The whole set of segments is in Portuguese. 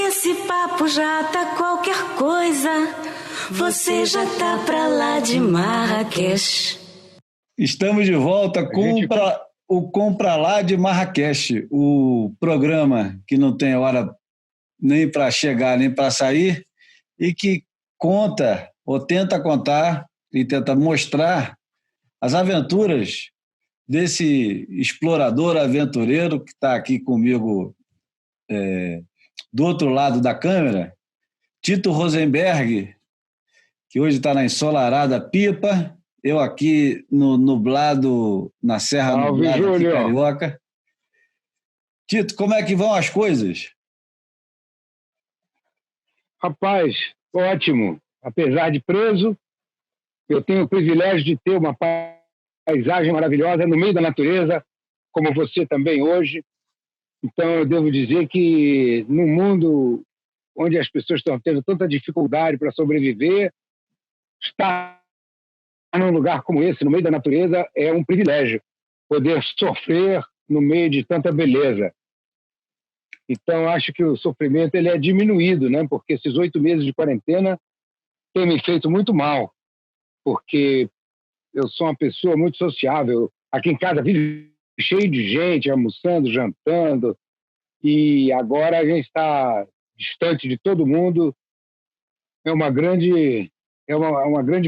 esse papo já tá qualquer coisa. Você já tá pra lá de Marrakech. Estamos de volta com o Compra Lá de Marrakech, o programa que não tem hora nem para chegar nem para sair e que conta ou tenta contar e tenta mostrar as aventuras desse explorador aventureiro que está aqui comigo do outro lado da câmera, Tito Rosenberg, que hoje está na ensolarada Pipa, eu aqui no nublado, na Serra Nublada aqui, Carioca. Tito, como é que vão as coisas? Rapaz, ótimo. Apesar de preso, eu tenho o privilégio de ter uma paisagem maravilhosa no meio da natureza, como você também hoje. Então, eu devo dizer que no mundo onde as pessoas estão tendo tanta dificuldade para sobreviver, estar num lugar como esse, no meio da natureza, é um privilégio. Poder sofrer no meio de tanta beleza. Então, acho que o sofrimento ele é diminuído, né? Porque esses 8 meses de quarentena têm me feito muito mal, porque eu sou uma pessoa muito sociável. Aqui em casa vive cheio de gente, almoçando, jantando, e agora a gente está distante de todo mundo. É uma grande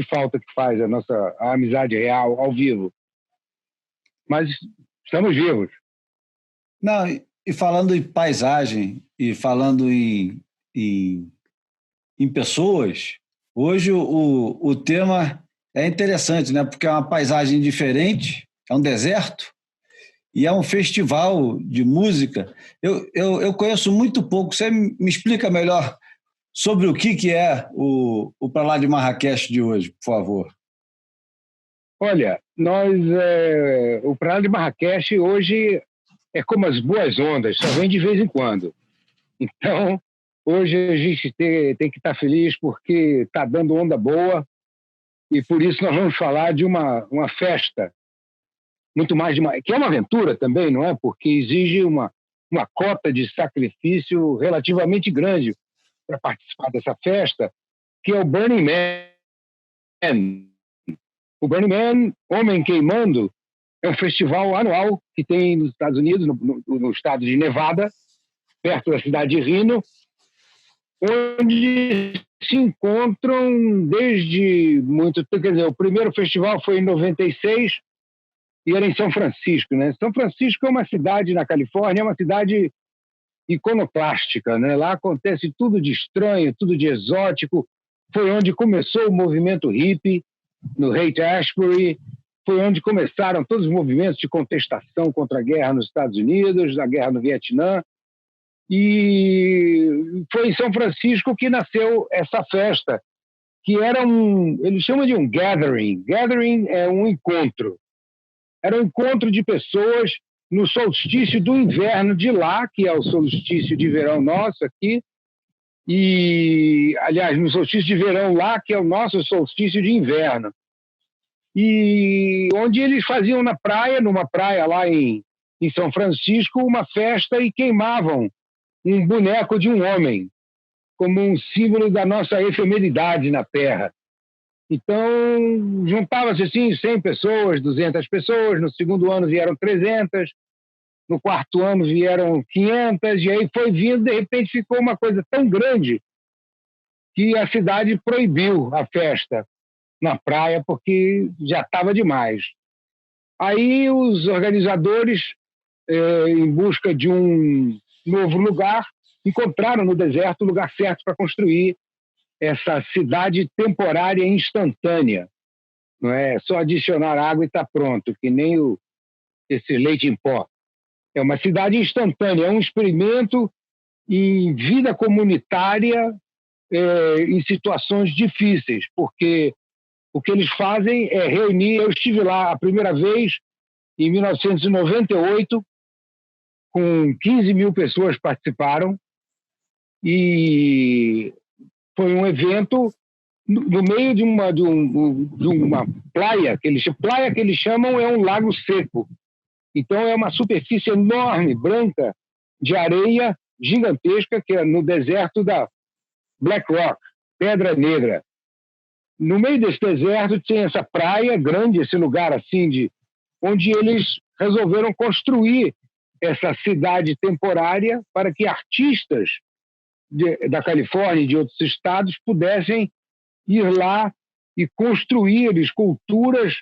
falta que faz a amizade real, ao vivo. Mas estamos vivos. Não, e falando em paisagem, e falando em pessoas, hoje o tema é interessante, né? Porque é uma paisagem diferente, é um deserto, e é um festival de música. Eu conheço muito pouco. Você me explica melhor sobre o que é o Pra Lá de Marrakech de hoje, por favor. Olha, o Pra Lá de Marrakech hoje é como as boas ondas, só vem de vez em quando. Então, hoje a gente tem que estar feliz porque está dando onda boa e por isso nós vamos falar de uma festa, muito mais que é uma aventura também, não é? Porque exige uma cota de sacrifício relativamente grande para participar dessa festa, que é o Burning Man. O Burning Man, Homem Queimando, é um festival anual que tem nos Estados Unidos, no estado de Nevada, perto da cidade de Reno, onde se encontram desde muito tempo. Quer dizer, o primeiro festival foi em 96 e era em São Francisco, né? São Francisco é uma cidade na Califórnia, é uma cidade iconoclástica, né? Lá acontece tudo de estranho, tudo de exótico. Foi onde começou o movimento hippie, no Haight-Ashbury. Foi onde começaram todos os movimentos de contestação contra a guerra nos Estados Unidos, a guerra no Vietnã. E foi em São Francisco que nasceu essa festa, que era eles chamam de um gathering. Gathering é um encontro. Era um encontro de pessoas no solstício do inverno de lá, que é o solstício de verão nosso aqui, e, aliás, no solstício de verão lá, que é o nosso solstício de inverno. E onde eles faziam numa praia lá em São Francisco, uma festa e queimavam um boneco de um homem, como um símbolo da nossa efemeridade na Terra. Então, juntava-se assim 100 pessoas, 200 pessoas, no segundo ano vieram 300, no quarto ano vieram 500, e aí foi vindo, de repente ficou uma coisa tão grande que a cidade proibiu a festa na praia porque já estava demais. Aí os organizadores, em busca de um novo lugar, encontraram no deserto o lugar certo para construir essa cidade temporária instantânea. Não é só adicionar água e está pronto, que nem esse leite em pó. É uma cidade instantânea, é um experimento em vida comunitária em situações difíceis, porque o que eles fazem é reunir. Eu estive lá a primeira vez em 1998, com 15 mil pessoas participaram, e foi um evento no meio de uma praia, que eles chamam é um lago seco. Então é uma superfície enorme, branca, de areia, gigantesca, que é no deserto da Black Rock, Pedra Negra. No meio desse deserto tem essa praia grande, esse lugar assim onde eles resolveram construir essa cidade temporária para que artistas da Califórnia e de outros estados pudessem ir lá e construir esculturas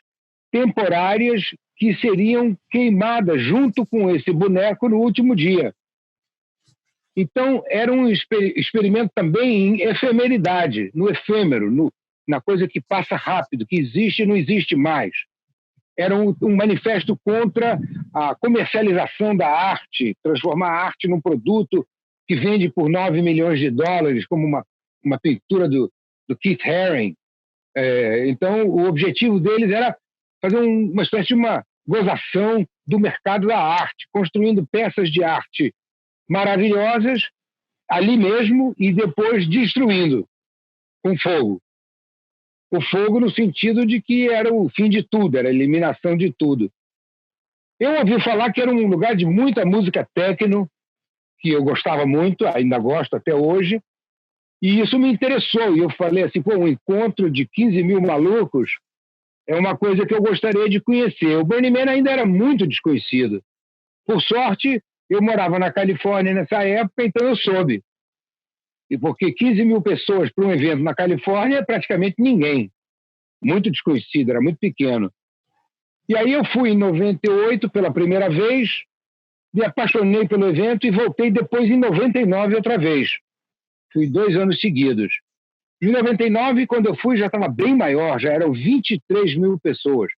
temporárias que seriam queimadas junto com esse boneco no último dia. Então, era um experimento também em efemeridade, no efêmero, na coisa que passa rápido, que existe e não existe mais. Era um manifesto contra a comercialização da arte, transformar a arte num produto que vende por $9 milhões, como uma pintura do Keith Haring. Então, o objetivo deles era fazer uma espécie de uma gozação do mercado da arte, construindo peças de arte maravilhosas ali mesmo e depois destruindo com fogo. O fogo no sentido de que era o fim de tudo, era a eliminação de tudo. Eu ouvi falar que era um lugar de muita música techno, que eu gostava muito, ainda gosto até hoje, e isso me interessou. E eu falei assim, um encontro de 15 mil malucos é uma coisa que eu gostaria de conhecer. O Burning Man ainda era muito desconhecido. Por sorte, eu morava na Califórnia nessa época, então eu soube. E porque 15 mil pessoas para um evento na Califórnia é praticamente ninguém. Muito desconhecido, era muito pequeno. E aí eu fui em 98 pela primeira vez, me apaixonei pelo evento e voltei depois em 99 outra vez. Fui 2 anos seguidos. Em 99, quando eu fui, já estava bem maior, já eram 23 mil pessoas.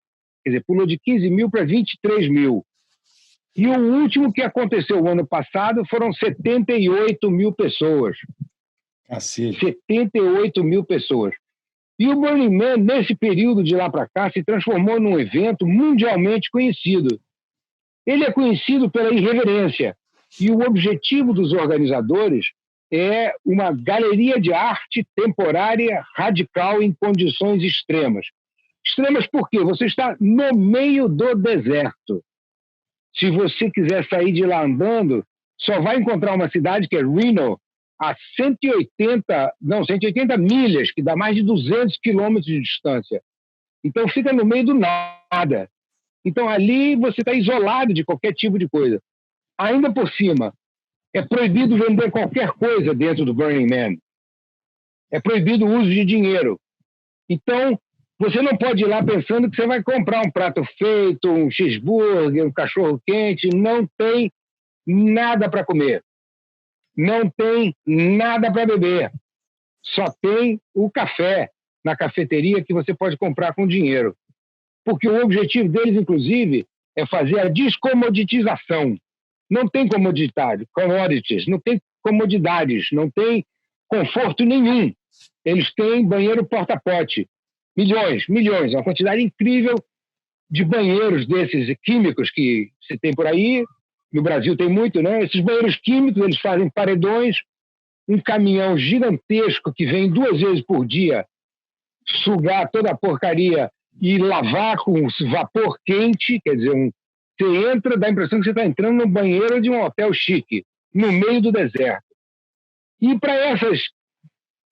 Quer dizer, pulou de 15 mil para 23 mil. E o último que aconteceu o ano passado foram 78 mil pessoas. Cacete. 78 mil pessoas. E o Burning Man, nesse período de lá para cá, se transformou num evento mundialmente conhecido. Ele é conhecido pela irreverência. E o objetivo dos organizadores é uma galeria de arte temporária radical em condições extremas. Extremas por quê? Você está no meio do deserto. Se você quiser sair de lá andando, só vai encontrar uma cidade que é Reno, a 180 milhas, que dá mais de 200 quilômetros de distância. Então fica no meio do nada. Então ali você está isolado de qualquer tipo de coisa. Ainda por cima, é proibido vender qualquer coisa dentro do Burning Man. É proibido o uso de dinheiro. Então, você não pode ir lá pensando que você vai comprar um prato feito, um cheeseburger, um cachorro-quente. Não tem nada para comer. Não tem nada para beber. Só tem o café na cafeteria que você pode comprar com dinheiro. Porque o objetivo deles, inclusive, é fazer a descomoditização. Não tem commodities, não tem comodidades, não tem conforto nenhum. Eles têm banheiro porta-pote. Milhões, uma quantidade incrível de banheiros desses químicos que se tem por aí. No Brasil tem muito, né? Esses banheiros químicos, eles fazem paredões, um caminhão gigantesco que vem 2 vezes por dia sugar toda a porcaria e lavar com vapor quente, quer dizer, você entra, dá a impressão que você está entrando no banheiro de um hotel chique, no meio do deserto. E para essas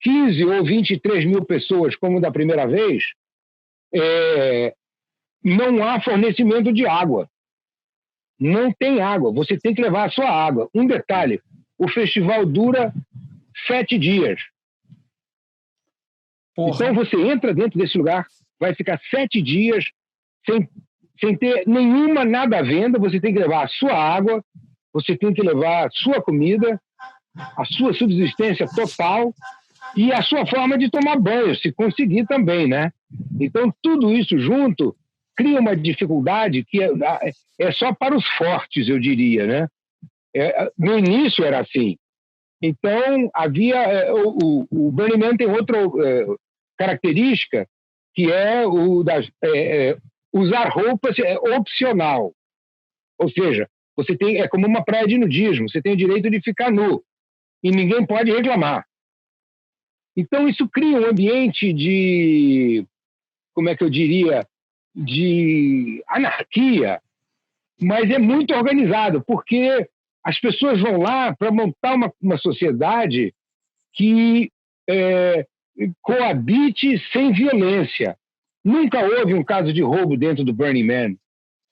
15 ou 23 mil pessoas, como da primeira vez, não há fornecimento de água. Não tem água, você tem que levar a sua água. Um detalhe, o festival dura 7 dias. Porra. Então você entra dentro desse lugar, vai ficar 7 dias sem ter nada à venda, você tem que levar a sua água, você tem que levar a sua comida, a sua subsistência total e a sua forma de tomar banho, se conseguir também, né? Então tudo isso junto cria uma dificuldade que é só para os fortes, eu diria, né? No início era assim. Então, havia... O Burning Man tem outra característica, que é usar roupas opcional. Ou seja, é como uma praia de nudismo, você tem o direito de ficar nu, e ninguém pode reclamar. Então, isso cria um ambiente de... Como é que eu diria? De anarquia, mas é muito organizado, porque As pessoas vão lá para montar uma sociedade que coabite sem violência. Nunca houve um caso de roubo dentro do Burning Man.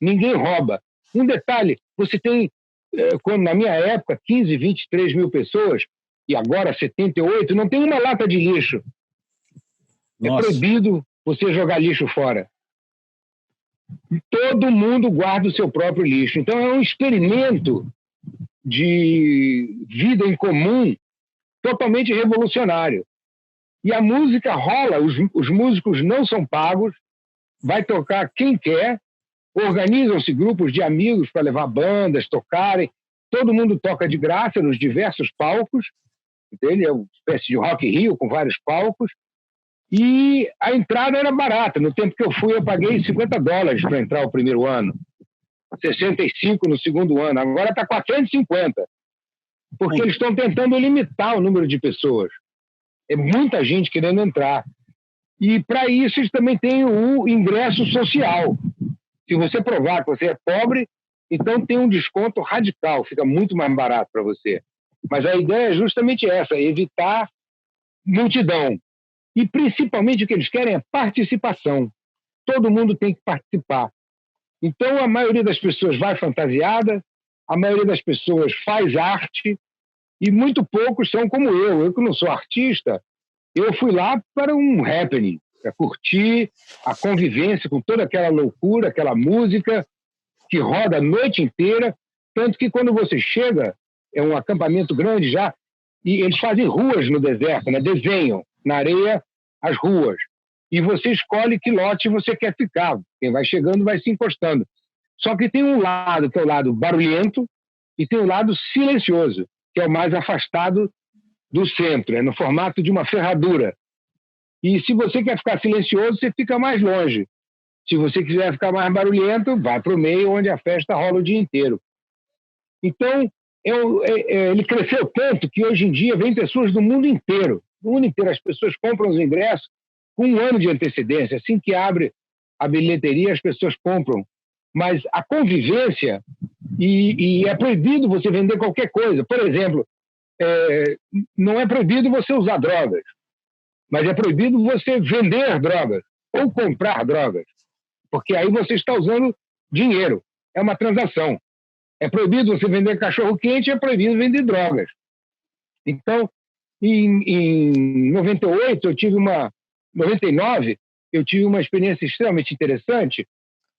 Ninguém rouba. Um detalhe, você tem, quando na minha época, 15, 23 mil pessoas, e agora 78, não tem uma lata de lixo. Nossa. É proibido você jogar lixo fora. E todo mundo guarda o seu próprio lixo. Então é um experimento de vida em comum totalmente revolucionário. E a música rola, os músicos não são pagos, vai tocar quem quer, organizam-se grupos de amigos para levar bandas, tocarem, todo mundo toca de graça nos diversos palcos, entende? É uma espécie de Rock in Rio com vários palcos, e a entrada era barata. No tempo que eu fui, eu paguei $50 para entrar o primeiro ano, 65 no segundo ano, agora está 450, porque eles estão tentando limitar o número de pessoas. É muita gente querendo entrar. E para isso eles também têm o ingresso social. Se você provar que você é pobre, então tem um desconto radical, fica muito mais barato para você. Mas a ideia é justamente essa, evitar multidão. E principalmente o que eles querem é participação. Todo mundo tem que participar. Então a maioria das pessoas vai fantasiada, a maioria das pessoas faz arte, e muito poucos são como eu. Eu que não sou artista, eu fui lá para um happening, para curtir a convivência com toda aquela loucura, aquela música que roda a noite inteira, tanto que quando você chega, é um acampamento grande já, e eles fazem ruas no deserto, né? Desenham na areia as ruas, e você escolhe que lote você quer ficar. Quem vai chegando vai se encostando. Só que tem um lado que é o lado barulhento e tem o lado silencioso, que é o mais afastado do centro, é no formato de uma ferradura. E se você quer ficar silencioso, você fica mais longe. Se você quiser ficar mais barulhento, vai para o meio, onde a festa rola o dia inteiro. Então, ele cresceu tanto que hoje em dia vem pessoas do mundo inteiro. Do mundo inteiro, as pessoas compram os ingressos com um ano de antecedência. Assim que abre a bilheteria, as pessoas compram. Mas a convivência, e é proibido você vender qualquer coisa. Por exemplo, não é proibido você usar drogas, mas é proibido você vender drogas ou comprar drogas, porque aí você está usando dinheiro, é uma transação. É proibido você vender cachorro-quente, é proibido vender drogas. Então, em 98, 99, eu tive uma experiência extremamente interessante,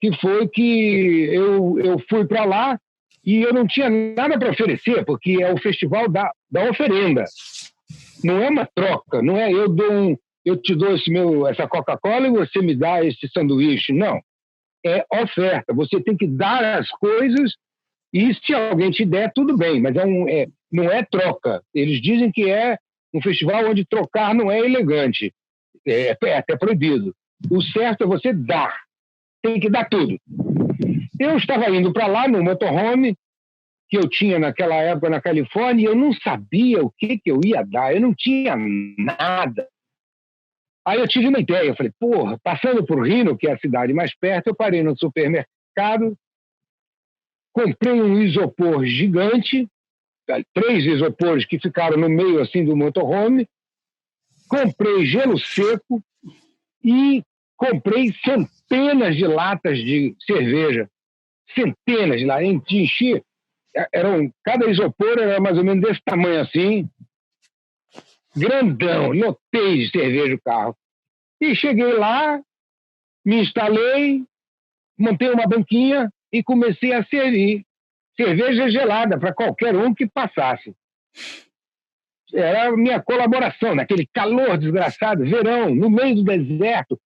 que foi que eu fui para lá e eu não tinha nada para oferecer, porque é o festival da oferenda. Não é uma troca, não é eu te dou essa Coca-Cola e você me dá esse sanduíche. Não. É oferta. Você tem que dar as coisas e se alguém te der, tudo bem, mas não é troca. Eles dizem que é um festival onde trocar não é elegante. É até proibido. O certo é você dar. Tem que dar tudo. Eu estava indo para lá no motorhome que eu tinha naquela época na Califórnia e eu não sabia o que eu ia dar. Eu não tinha nada. Aí eu tive uma ideia. Eu falei, passando por Reno, que é a cidade mais perto, eu parei no supermercado, comprei um isopor gigante, 3 isopores que ficaram no meio assim do motorhome, comprei gelo seco e comprei centenas de latas de cerveja. Centenas de latas. Enchi. Cada isopor era mais ou menos desse tamanho assim, grandão, lotei de cerveja o carro. E cheguei lá, me instalei, montei uma banquinha e comecei a servir cerveja gelada para qualquer um que passasse. Era a minha colaboração, naquele calor desgraçado, verão, no meio do deserto.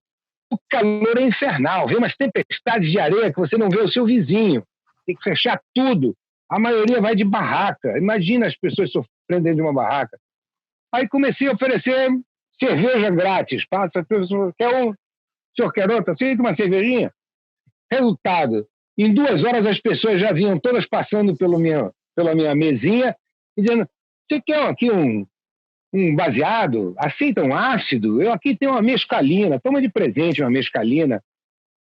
O calor é infernal, vem umas tempestades de areia que você não vê o seu vizinho. Tem que fechar tudo. A maioria vai de barraca. Imagina as pessoas sofrendo dentro de uma barraca. Aí comecei a oferecer cerveja grátis. Passa a pessoa, quer um? O senhor quer outra? Aceita uma cervejinha? Resultado, em 2 horas as pessoas já vinham todas passando pela minha mesinha, dizendo, você quer aqui um baseado? Aceita um ácido? Eu aqui tenho uma mescalina, toma de presente uma mescalina.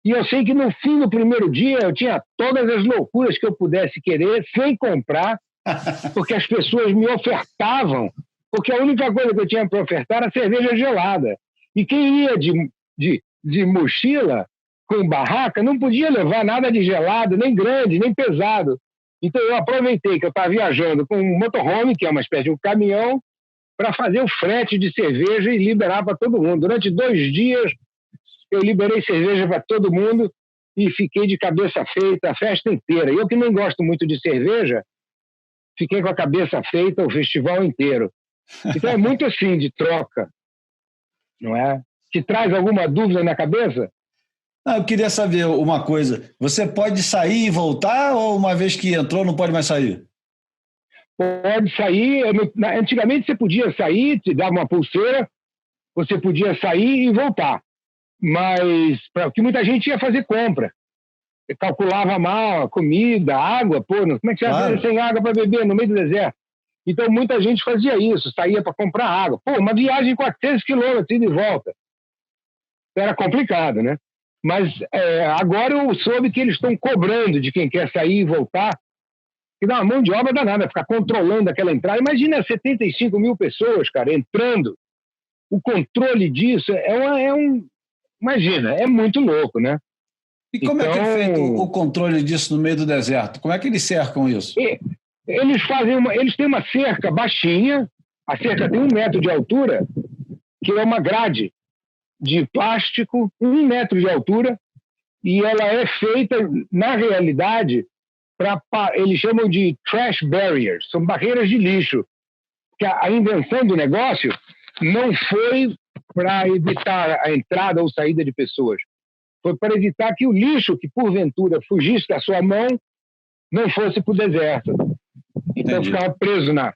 E eu sei que no fim do primeiro dia eu tinha todas as loucuras que eu pudesse querer, sem comprar, porque as pessoas me ofertavam, porque a única coisa que eu tinha para ofertar era cerveja gelada. E quem ia de mochila com barraca não podia levar nada de gelado, nem grande, nem pesado. Então eu aproveitei que eu estava viajando com um motorhome, que é uma espécie de um caminhão, para fazer o frete de cerveja e liberar para todo mundo. Durante 2 dias eu liberei cerveja para todo mundo e fiquei de cabeça feita a festa inteira. E eu que não gosto muito de cerveja, fiquei com a cabeça feita o festival inteiro. Então é muito assim de troca, não é? Te traz alguma dúvida na cabeça? Eu queria saber uma coisa. Você pode sair e voltar ou uma vez que entrou não pode mais sair? Pode sair. Antigamente você podia sair, te dava uma pulseira, você podia sair e voltar. Mas porque muita gente ia fazer compra. Calculava mal a comida, a água, como é que você vai fazer sem água para beber no meio do deserto? Então muita gente fazia isso, saía para comprar água. Uma viagem de 400 quilômetros ida e volta. Era complicado, né? Mas agora eu soube que eles estão cobrando de quem quer sair e voltar, que dá uma mão de obra danada, ficar controlando aquela entrada. Imagina 75 mil pessoas, cara, entrando. O controle disso imagina, é muito louco, né? E como é que é feito o controle disso no meio do deserto? Como é que eles cercam isso? Eles têm uma cerca baixinha, a cerca tem 1 metro de altura, que é uma grade de plástico, 1 metro de altura, e ela é feita, na realidade, eles chamam de trash barriers, são barreiras de lixo. Porque a invenção do negócio não foi para evitar a entrada ou saída de pessoas, foi para evitar que o lixo que porventura fugisse da sua mão não fosse para o deserto. Então ficava preso na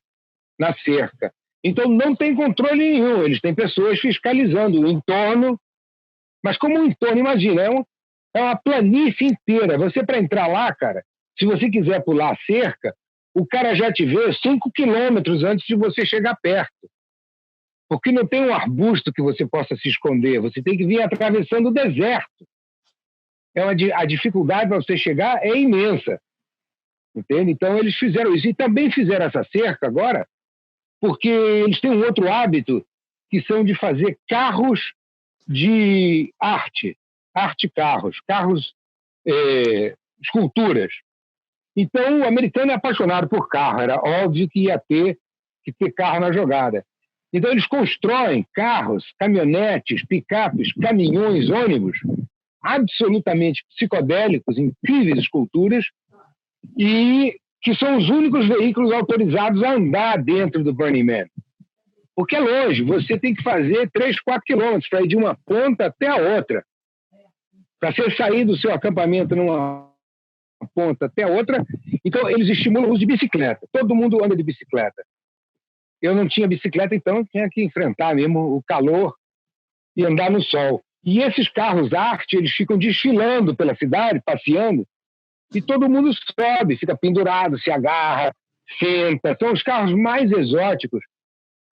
cerca. Então não tem controle nenhum, eles têm pessoas fiscalizando o entorno, mas como o entorno, imagina, é uma planície inteira. Você, para entrar lá, cara, se você quiser pular a cerca, o cara já te vê 5 quilômetros antes de você chegar perto. Porque não tem um arbusto que você possa se esconder, você tem que vir atravessando o deserto. A dificuldade para você chegar é imensa. Entende? Então eles fizeram isso. E também fizeram essa cerca agora, porque eles têm um outro hábito, que são de fazer carros de arte-carros, esculturas. Então o americano é apaixonado por carro, era óbvio que ia ter que ter carro na jogada. Então eles constroem carros, caminhonetes, picapes, caminhões, ônibus, absolutamente psicodélicos, incríveis esculturas, e que são os únicos veículos autorizados a andar dentro do Burning Man. Porque é longe, você tem que fazer 3, 4 quilômetros para ir de uma ponta até a outra. Para você sair do seu acampamento numa ponta até a outra, então eles estimulam o uso de bicicleta. Todo mundo anda de bicicleta. Eu não tinha bicicleta, então tinha que enfrentar mesmo o calor e andar no sol. E esses carros arte, eles ficam desfilando pela cidade, passeando, e todo mundo sobe, fica pendurado, se agarra, senta. São os carros mais exóticos,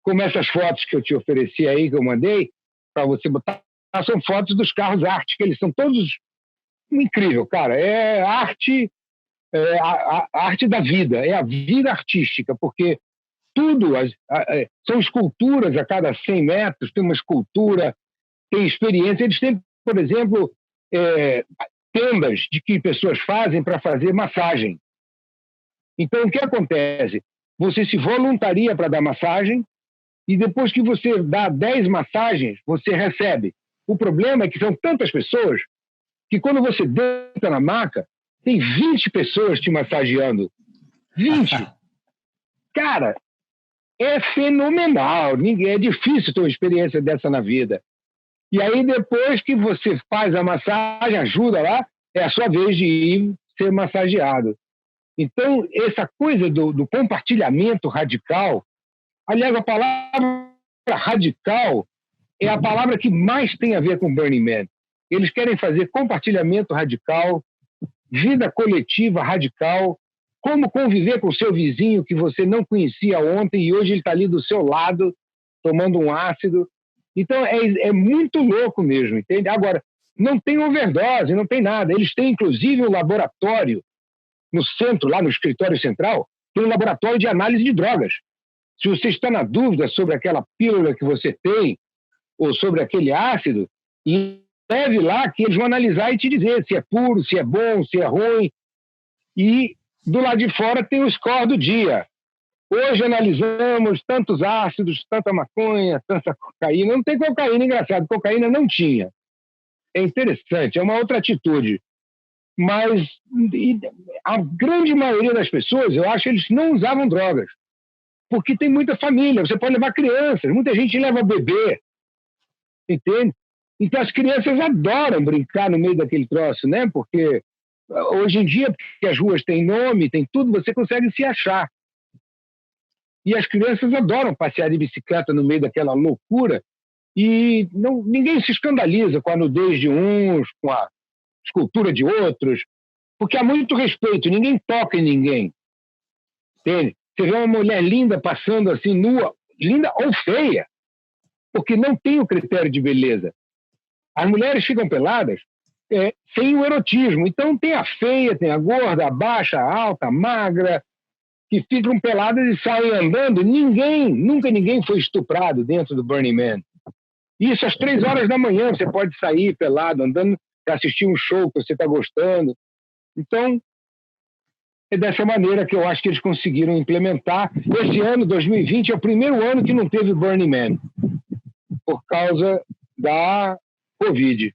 como essas fotos que eu te ofereci aí, que eu mandei, para você botar, são fotos dos carros arte, que eles são todos incrível, cara. É arte, a arte da vida, é a vida artística, porque tudo, são esculturas a cada 100 metros, tem uma escultura, tem experiência. Eles têm, por exemplo, tendas de que pessoas fazem para fazer massagem. Então, o que acontece? Você se voluntaria para dar massagem e depois que você dá 10 massagens, você recebe. O problema é que são tantas pessoas que quando você deita na maca, tem 20 pessoas te massageando. 20! Cara, é fenomenal. É difícil ter uma experiência dessa na vida. E aí, depois que você faz a massagem, ajuda lá, é a sua vez de ir ser massageado. Então, essa coisa do compartilhamento radical, aliás, a palavra radical é a palavra que mais tem a ver com Burning Man. Eles querem fazer compartilhamento radical, vida coletiva radical, como conviver com o seu vizinho que você não conhecia ontem e hoje ele está ali do seu lado, tomando um ácido. Então, é muito louco mesmo, entende? Agora, não tem overdose, não tem nada. Eles têm, inclusive, um laboratório no centro, lá no escritório central, tem um laboratório de análise de drogas. Se você está na dúvida sobre aquela pílula que você tem, ou sobre aquele ácido, leve lá que eles vão analisar e te dizer se é puro, se é bom, se é ruim. E do lado de fora tem o score do dia. Hoje analisamos tantos ácidos, tanta maconha, tanta cocaína. Não tem cocaína, engraçado, cocaína não tinha. É interessante, é uma outra atitude. Mas a grande maioria das pessoas, eu acho, eles não usavam drogas. Porque tem muita família, você pode levar crianças, muita gente leva bebê, entende? Então as crianças adoram brincar no meio daquele troço, né? Porque hoje em dia, porque as ruas têm nome, tem tudo, você consegue se achar. E as crianças adoram passear de bicicleta no meio daquela loucura e ninguém se escandaliza com a nudez de uns, com a escultura de outros, porque há muito respeito, ninguém toca em ninguém. Entende? Você vê uma mulher linda passando assim, nua, linda ou feia, porque não tem o critério de beleza. As mulheres ficam peladas sem o erotismo. Então tem a feia, tem a gorda, a baixa, a alta, a magra, que ficam peladas e saem andando. Nunca ninguém foi estuprado dentro do Burning Man. Isso às 3 horas da manhã, você pode sair pelado, andando para assistir um show que você está gostando. Então, é dessa maneira que eu acho que eles conseguiram implementar. Esse ano, 2020, é o primeiro ano que não teve Burning Man, por causa da Covid.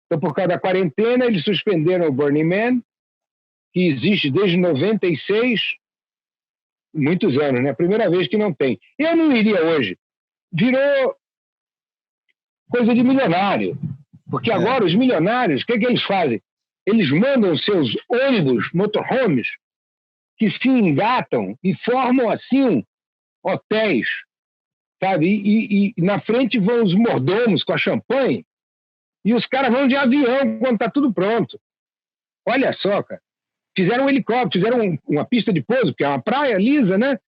Então, por causa da quarentena, eles suspenderam o Burning Man, que existe desde 96, muitos anos, né? Primeira vez que não tem. Eu não iria hoje. Virou coisa de milionário. Porque agora os milionários, o que eles fazem? Eles mandam seus ônibus, motorhomes, que se engatam e formam, assim, hotéis, sabe? E na frente vão os mordomos com a champanhe e os caras vão de avião quando está tudo pronto. Olha só, cara. Fizeram um helicóptero, fizeram uma pista de pouso, porque é uma praia lisa, né?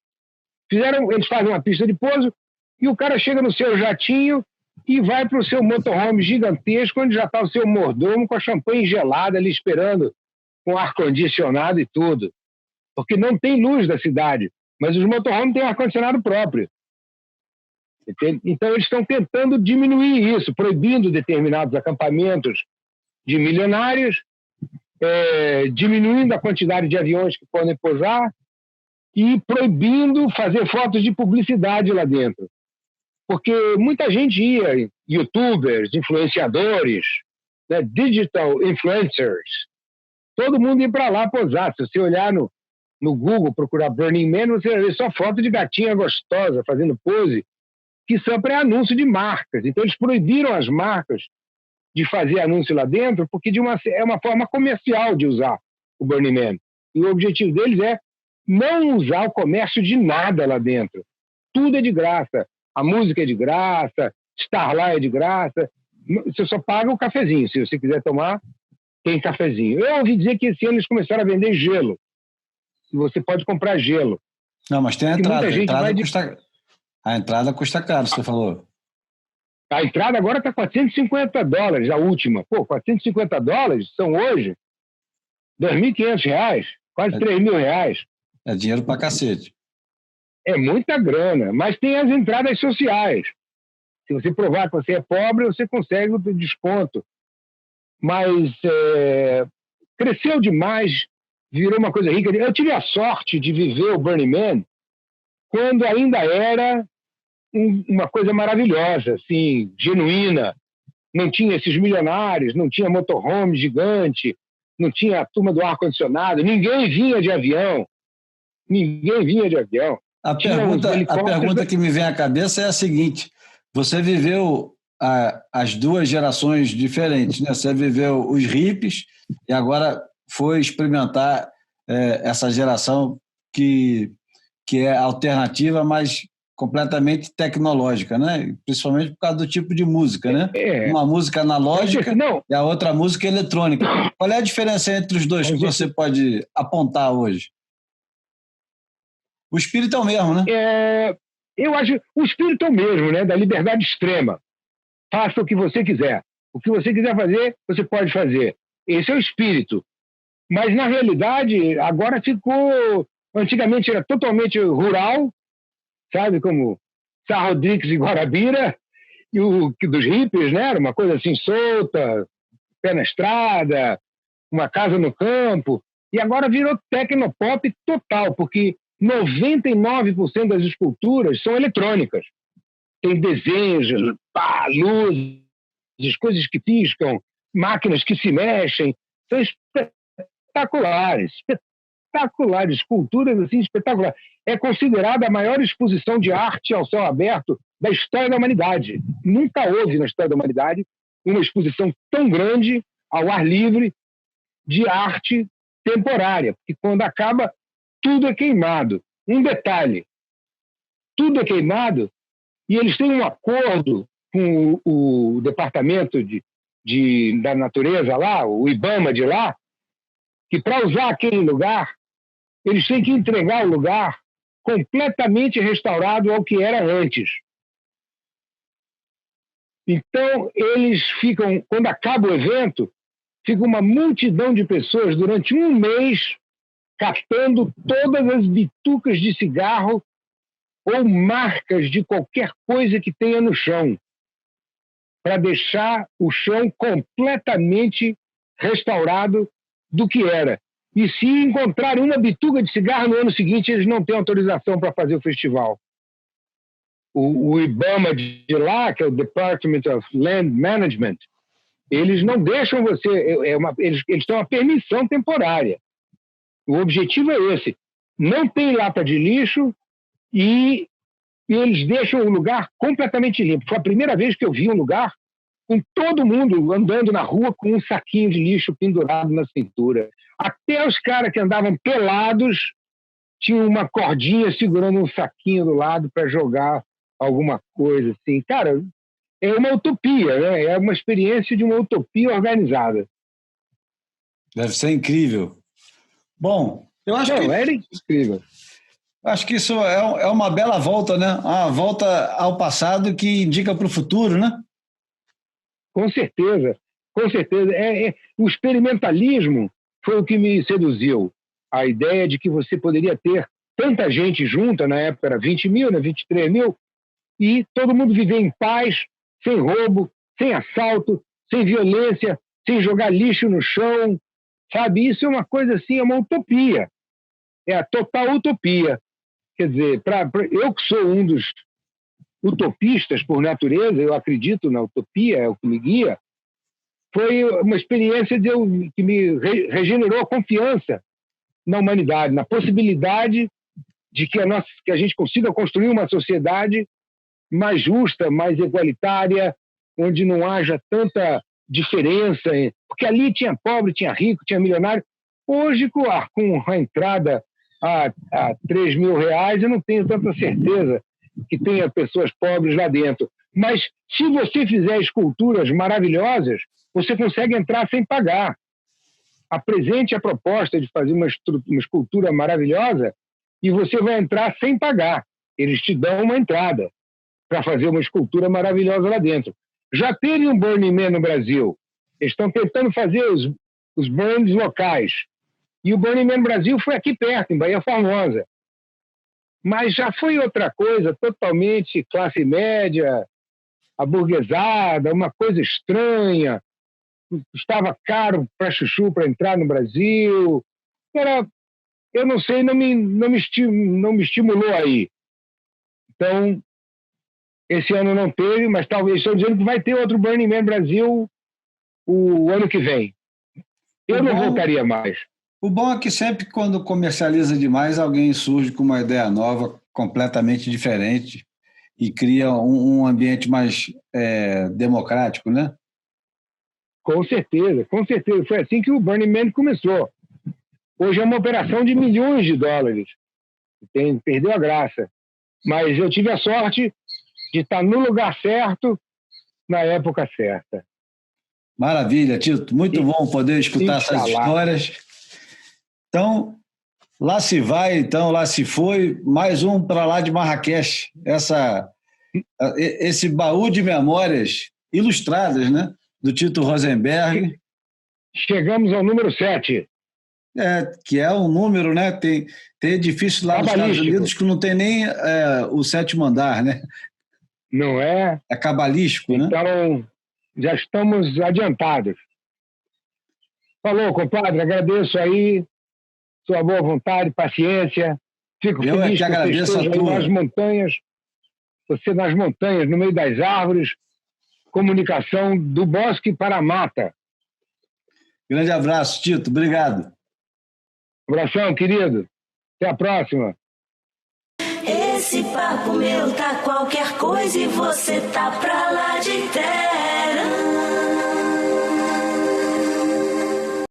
Eles fazem uma pista de pouso e o cara chega no seu jatinho e vai para o seu motorhome gigantesco, onde já está o seu mordomo com a champanhe gelada ali esperando, com ar-condicionado e tudo. Porque não tem luz da cidade, mas os motorhomes têm ar-condicionado próprio. Entende? Então eles estão tentando diminuir isso, proibindo determinados acampamentos de milionários, diminuindo a quantidade de aviões que podem pousar e proibindo fazer fotos de publicidade lá dentro. Porque muita gente ia, youtubers, influenciadores, né, digital influencers, todo mundo ia para lá posar. Se você olhar no Google, procurar Burning Man, você vai ver só foto de gatinha gostosa fazendo pose, que são para anúncio de marcas. Então eles proibiram as marcas de fazer anúncio lá dentro, porque é uma forma comercial de usar o Burning Man. E o objetivo deles é não usar o comércio de nada lá dentro. Tudo é de graça. A música é de graça, estar lá é de graça. Você só paga o cafezinho. Se você quiser tomar, tem cafezinho. Eu ouvi dizer que esse ano eles começaram a vender gelo. Você pode comprar gelo. Não, mas tem a entrada. A entrada custa caro, você falou. A entrada agora está $450, a última. Pô, $450 são hoje R$2.500, quase R$3.000. É dinheiro pra cacete. É muita grana, mas tem as entradas sociais. Se você provar que você é pobre, você consegue o desconto. Mas cresceu demais, virou uma coisa rica. Eu tive a sorte de viver o Burning Man quando ainda era uma coisa maravilhosa, assim, genuína. Não tinha esses milionários, não tinha motorhome gigante, não tinha a turma do ar-condicionado, ninguém vinha de avião. A pergunta que me vem à cabeça é a seguinte: você viveu as duas gerações diferentes, né? Você viveu os hippies e agora foi experimentar essa geração que é alternativa, mas completamente tecnológica, né? Principalmente por causa do tipo de música, né? Uma música analógica e a outra música eletrônica. Qual é a diferença entre os dois que você pode apontar hoje? O espírito é o mesmo, né? Eu acho o espírito é o mesmo, né? Da liberdade extrema. Faça o que você quiser. O que você quiser fazer, você pode fazer. Esse é o espírito. Mas, na realidade, agora ficou Antigamente era totalmente rural, sabe, como Sá Rodrigues e Guarabira, e o dos hippies, né? Era uma coisa assim solta, pé na estrada, uma casa no campo. E agora virou tecnopop total, porque 99% das esculturas são eletrônicas. Tem desenhos, pá, luzes, coisas que piscam, máquinas que se mexem. São espetaculares, espetaculares, esculturas assim espetaculares. É considerada a maior exposição de arte ao céu aberto da história da humanidade. Nunca houve na história da humanidade uma exposição tão grande ao ar livre de arte temporária, porque quando acaba, tudo é queimado. Um detalhe, tudo é queimado e eles têm um acordo com o Departamento da Natureza lá, o IBAMA de lá, que para usar aquele lugar, eles têm que entregar o lugar completamente restaurado ao que era antes. Então, eles ficam, quando acaba o evento, fica uma multidão de pessoas durante um mês catando todas as bitucas de cigarro ou marcas de qualquer coisa que tenha no chão, para deixar o chão completamente restaurado do que era. E se encontrarem uma bituca de cigarro no ano seguinte, eles não têm autorização para fazer o festival. O IBAMA de lá, que é o Department of Land Management, eles não deixam você... eles têm uma permissão temporária. O objetivo é esse. Não tem lata de lixo e eles deixam o lugar completamente limpo. Foi a primeira vez que eu vi um lugar com todo mundo andando na rua com um saquinho de lixo pendurado na cintura. Até os caras que andavam pelados tinham uma cordinha segurando um saquinho do lado para jogar alguma coisa assim. Cara, é uma utopia, né? É uma experiência de uma utopia organizada. Deve ser incrível. Bom, eu acho que... É incrível. Acho que isso é uma bela volta, né? Uma volta ao passado que indica para o futuro, né? Com certeza, com certeza. O experimentalismo foi o que me seduziu. A ideia de que você poderia ter tanta gente junta, na época era 20 mil, né? 23 mil, e todo mundo viver em paz, sem roubo, sem assalto, sem violência, sem jogar lixo no chão, sabe? Isso é uma coisa assim, é uma utopia. É a total utopia. Quer dizer, eu que sou um dos utopistas por natureza, eu acredito na utopia, é o que me guia, foi uma experiência que me regenerou a confiança na humanidade, na possibilidade de que a gente consiga construir uma sociedade mais justa, mais igualitária, onde não haja tanta diferença, porque ali tinha pobre, tinha rico, tinha milionário. Hoje, com a entrada a R$3.000, eu não tenho tanta certeza que tenha pessoas pobres lá dentro. Mas se você fizer esculturas maravilhosas, você consegue entrar sem pagar. Apresente a proposta de fazer uma escultura maravilhosa e você vai entrar sem pagar. Eles te dão uma entrada para fazer uma escultura maravilhosa lá dentro. Já teve um Burning Man no Brasil. Eles estão tentando fazer os burns locais. E o Burning Man Brasil foi aqui perto, em Bahia Formosa. Mas já foi outra coisa, totalmente classe média, aburguesada, uma coisa estranha. Estava caro para chuchu para entrar no Brasil. Eu não sei, não me estimulou aí. Então, esse ano não teve, mas talvez estou dizendo que vai ter outro Burning Man Brasil o ano que vem. Eu não voltaria mais. O bom é que sempre quando comercializa demais, alguém surge com uma ideia nova, completamente diferente, e cria um ambiente mais democrático, né? Com certeza, com certeza. Foi assim que o Burning Man começou. Hoje é uma operação de milhões de dólares. Perdeu a graça. Mas eu tive a sorte de estar no lugar certo, na época certa. Maravilha, Tito. Muito bom poder escutar essas histórias. Então, lá se vai, então, lá se foi, mais um para lá de Marrakech. Esse baú de memórias ilustradas, né? Do Tito Rosenberg. Chegamos ao número 7. Que é um número, né? Tem edifícios lá nos Estados Unidos que não tem nem o 7º andar, né? Não é? É cabalístico, né? Então, já estamos adiantados. Falou, compadre, agradeço aí sua boa vontade, paciência. Fico feliz que agradeço você esteja nas montanhas, você nas montanhas, no meio das árvores, comunicação do bosque para a mata. Grande abraço, Tito. Obrigado. Abração, querido. Até a próxima. Esse papo meu tá qualquer coisa e você tá pra lá de terra.